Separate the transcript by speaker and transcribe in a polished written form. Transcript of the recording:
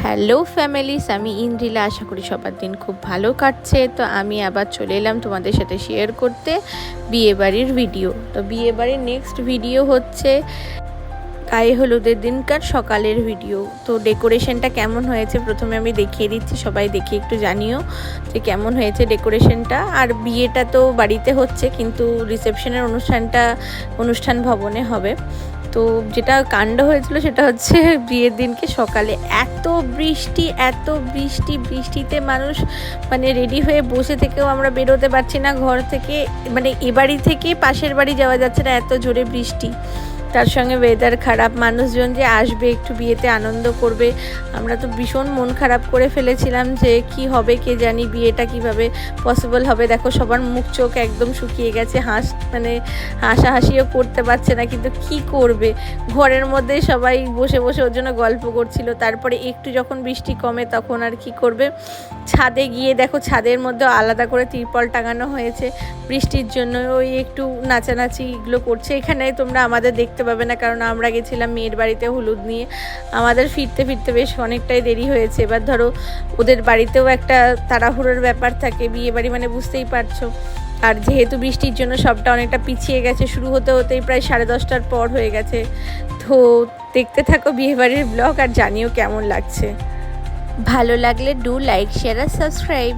Speaker 1: Hello families, আমি ইন্দ্রিলা। আশা করি সবার দিন খুব ভালো কাটছে। তো আমি আবার চলে এলাম তোমাদের সাথে শেয়ার করতে বিয়েবাড়ির ভিডিও। তো বিয়েবাড়ির নেক্সট ভিডিও হচ্ছে গায়ে হলুদের দিনকার সকালের ভিডিও। তো ডেকোরেশনটা কেমন হয়েছে প্রথমে আমি দেখিয়ে দিচ্ছি, সবাই দেখে একটু জানিও যে কেমন হয়েছে ডেকোরেশনটা। আর বিয়েটা তো বাড়িতে হচ্ছে, কিন্তু রিসেপশনের অনুষ্ঠান ভবনে হবে। তো যেটা কাণ্ড হয়েছিল সেটা হচ্ছে বিয়ের দিনকে সকালে এত বৃষ্টিতে মানুষ মানে রেডি হয়ে বসে থেকেও আমরা বেরোতে পারছি না ঘর থেকে, মানে এ বাড়ি থেকে পাশের বাড়ি যাওয়া যাচ্ছে না, এত জোরে বৃষ্টি। তার সঙ্গে ওয়েদার খারাপ, মানুষজন যে আসবে একটু বিয়েতে আনন্দ করবে, আমরা তো ভীষণ মন খারাপ করে ফেলেছিলাম যে কি হবে কে জানি, বিয়েটা কিভাবে পসিবল হবে। দেখো সবার মুখ চোখ একদম শুকিয়ে গেছে, হাসাহাসিও করতে পারছে না, কিন্তু কি করবে, ঘরের মধ্যে সবাই বসে বসে ওর জন্য গল্প করছিল। তারপরে একটু যখন বৃষ্টি কমে তখন আর কি করবে, ছাদে গিয়ে দেখো ছাদের মধ্যে আলাদা করে তিরপল টাঙানো হয়েছে বৃষ্টির জন্য, ওই একটু নাচানাচি এগুলো করছে। এখানে তোমরা আমাদের দেখতে পাবে না, কারণ আমরা গেছিলাম মেয়ের বাড়িতে হলুদ নিয়ে, আমাদের ফিরতে ফিরতে বেশ অনেকটাই দেরি হয়েছে। এবার ধরো ওদের বাড়িতেও একটা তাড়াহুড়োর ব্যাপার থাকে, বিয়ে বাড়ি মানে বুঝতেই পারছো। আর যেহেতু বৃষ্টির জন্য সবটা অনেকটা পিছিয়ে গেছে, শুরু হতে হতেই প্রায় 10:30টার পর হয়ে গেছে। তো দেখতে থাকো বিয়েবাড়ির ব্লগ আর জানিও কেমন লাগছে। ভালো লাগলে ডু লাইক, শেয়ার আর সাবস্ক্রাইব।